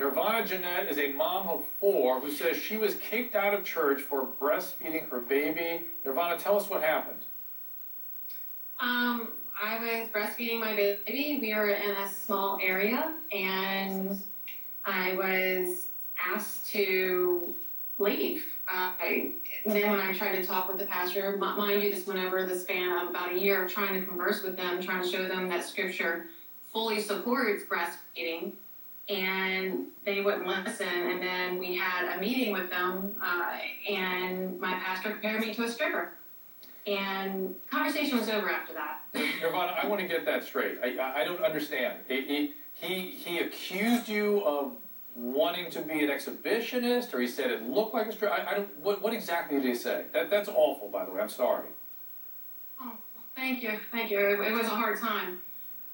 Nirvana Jeanette is a mom of 4 who says she was kicked out of church for breastfeeding her baby. Nirvana, tell us what happened. I was breastfeeding my baby. We were in a small area, and I was asked to leave. Then when I tried to talk with the pastor, mind you, this went over the span of about a year of trying to converse with them, trying to show them that Scripture fully supports breastfeeding, and they wouldn't listen. And then we had a meeting with them, and my pastor compared me to a stripper. And conversation was over after that. Nirvana, I want to get that straight. I don't understand. He accused you of wanting to be an exhibitionist, or he said it looked like a stripper. I don't. What exactly did he say? That's awful, by the way. I'm sorry. Oh, thank you. It was a hard time.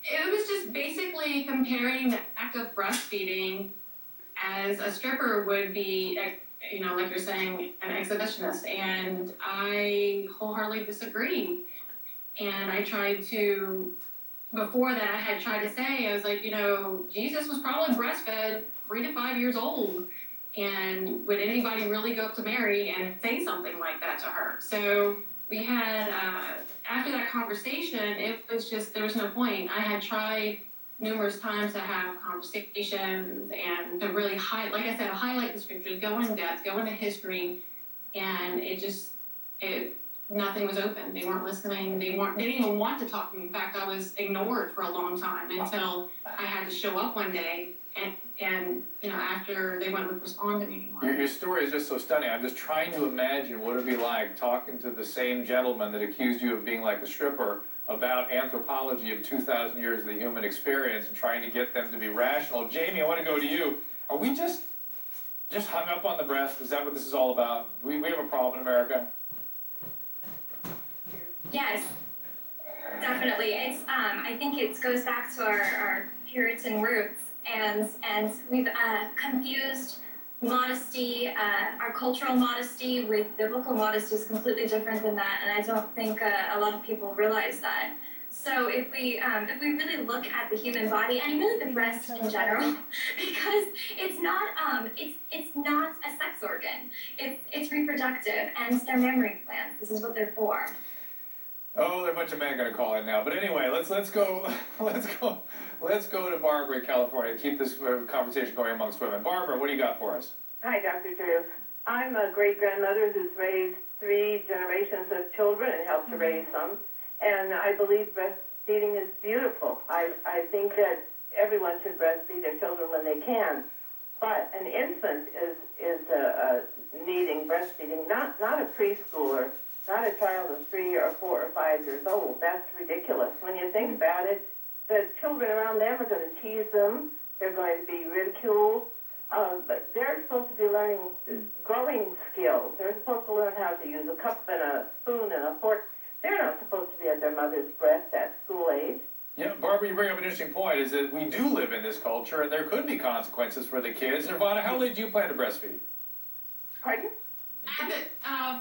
It was just basically comparing the act of breastfeeding as a stripper would be, you know, like you're saying, an exhibitionist. And I wholeheartedly disagree. And I tried to, before that, I had tried to say, I was like, you know, Jesus was probably breastfed 3 to 5 years old. And would anybody really go up to Mary and say something like that to her? So we had, after that conversation, it was just, there was no point. I had tried numerous times to have conversations and to really like I said, highlight the scriptures, go in depth, go into history, and nothing was open. They weren't listening. They didn't even want to talk to me. In fact, I was ignored for a long time until I had to show up one day, and you know, after they wouldn't respond to me anymore. Your story is just so stunning. I'm just trying to imagine what it would be like talking to the same gentleman that accused you of being like a stripper about anthropology of 2,000 years of the human experience and trying to get them to be rational. Jamie, I want to go to you. Are we just hung up on the breast? Is that what this is all about? We have a problem in America? Yes, definitely. It's I think it goes back to our Puritan roots, and we've confused modesty, our cultural modesty with biblical modesty is completely different than that, and I don't think a lot of people realize that. So if we really look at the human body and really the breast in general, because it's not a sex organ, it's reproductive, and they're mammary glands. This is what they're for. Oh, there are a bunch of men going to call in now. But anyway, let's go to Barbara in California to keep this conversation going amongst women. Barbara, what do you got for us? Hi, Dr. Drew. I'm a great-grandmother who's raised 3 generations of children and helped to raise them. And I believe breastfeeding is beautiful. I think that everyone should breastfeed their children when they can. But an infant is needing breastfeeding, not a preschooler. Not a child of 3 or 4 or 5 years old. That's ridiculous. When you think about it, the children around them are going to tease them. They're going to be ridiculed. But they're supposed to be learning growing skills. They're supposed to learn how to use a cup and a spoon and a fork. They're not supposed to be at their mother's breast at school age. Yeah, Barbara, you bring up an interesting point, is that we do live in this culture, and there could be consequences for the kids. Nirvana, how late do you plan to breastfeed? Pardon?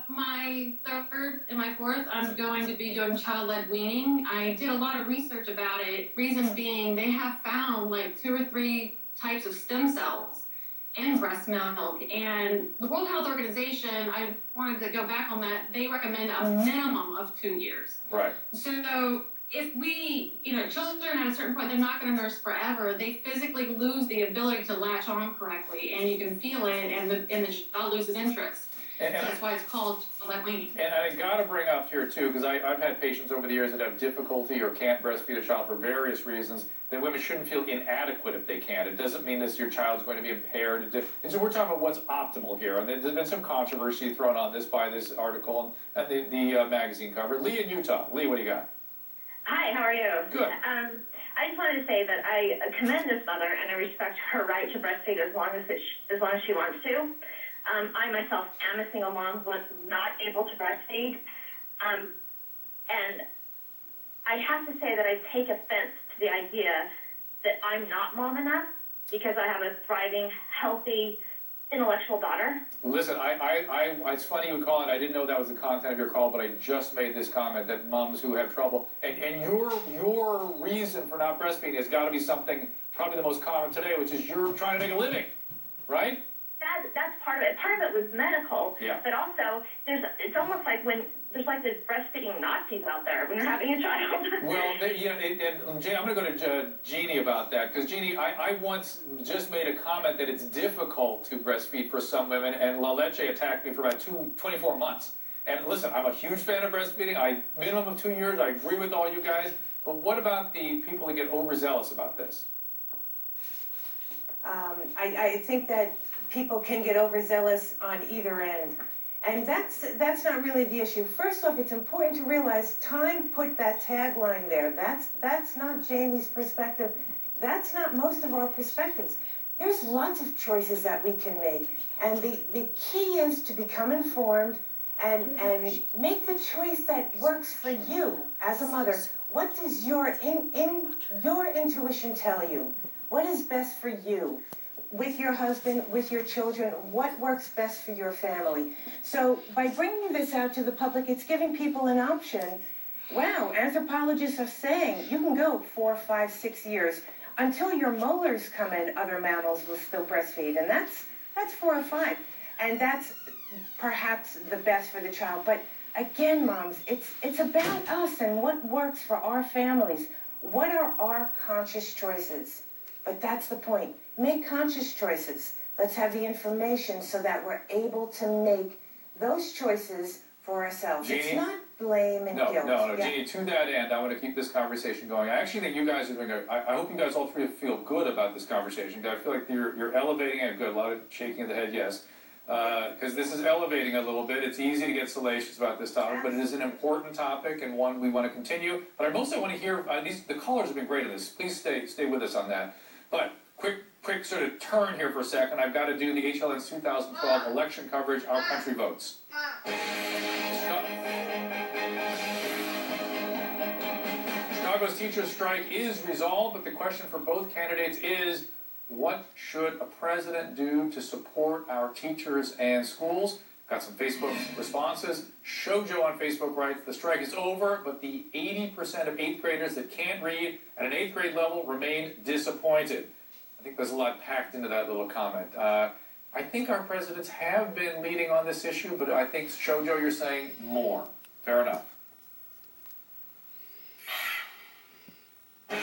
My 3rd and my 4th, I'm going to be doing child-led weaning. I did a lot of research about it. Reason being, they have found like 2 or 3 types of stem cells in breast milk. And the World Health Organization, I wanted to go back on that, they recommend a minimum of 2 years. Right. So if we, you know, children at a certain point, they're not going to nurse forever. They physically lose the ability to latch on correctly, and you can feel it, and the child loses interest. And that's why it's called child-led weaning. And I got to bring up here, too, because I've had patients over the years that have difficulty or can't breastfeed a child for various reasons, that women shouldn't feel inadequate if they can't. It doesn't mean that your child's going to be impaired. And so we're talking about what's optimal here. And there's been some controversy thrown on this by this article and the magazine cover. Lee in Utah. Lee, what do you got? Hi, how are you? Good. I just wanted to say that I commend this mother and I respect her right to breastfeed as long as she wants to. I myself am a single mom who was not able to breastfeed. And I have to say that I take offense to the idea that I'm not mom enough because I have a thriving, healthy, intellectual daughter. Listen, it's funny you would call it. I didn't know that was the content of your call, but I just made this comment that moms who have trouble, and your reason for not breastfeeding has got to be something probably the most common today, which is you're trying to make a living. right? That's part of it. Part of it was medical, Yeah. but also it's almost like when there's like the breastfeeding Nazis out there when you're having a child. Well, and Jay, I'm going to go to Jeannie about that, because Jeannie, I once just made a comment that it's difficult to breastfeed for some women, and La Leche attacked me for about 24 months. And listen, I'm a huge fan of breastfeeding. Minimum of 2 years. I agree with all you guys. But what about the people that get overzealous about this? I think that people can get overzealous on either end. And that's not really the issue. First off, it's important to realize Time put that tagline there. That's not Jamie's perspective. That's not most of our perspectives. There's lots of choices that we can make. And the key is to become informed and make the choice that works for you as a mother. What does your intuition tell you? What is best for you? With your husband, with your children, what works best for your family? So by bringing this out to the public, it's giving people an option. Wow, anthropologists are saying you can go 4, 5, 6 years. Until your molars come in, other mammals will still breastfeed, and that's 4 or 5. And that's perhaps the best for the child. But again, moms, it's about us and what works for our families. What are our conscious choices? But that's the point. Make conscious choices. Let's have the information so that we're able to make those choices for ourselves. Jeannie? It's not blame and guilt. No, Yeah. Jeannie, to that end, I want to keep this conversation going. I actually think you guys are doing I hope you guys all three feel good about this conversation. I feel like you're elevating it. Good, a lot of shaking of the head, yes. Because this is elevating a little bit. It's easy to get salacious about this topic, but it is an important topic and one we want to continue. But I mostly want to hear, the callers have been great on this. Please stay with us on that. But quick sort of turn here for a second. I've got to do the HLN's 2012 election coverage, Our Country Votes. Chicago's teachers' strike is resolved, but the question for both candidates is, what should a president do to support our teachers and schools? Got some Facebook responses. Shoujo on Facebook writes, the strike is over, but the 80% of 8th graders that can't read at an 8th grade level remain disappointed. I think there's a lot packed into that little comment. I think our presidents have been leading on this issue, but I think, Shoujo, you're saying more. Fair enough.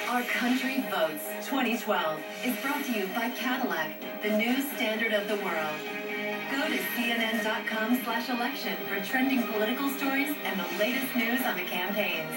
Our Country Votes 2012 is brought to you by Cadillac, the new standard of the world. Go to cnn.com/election for trending political stories and the latest news on the campaigns.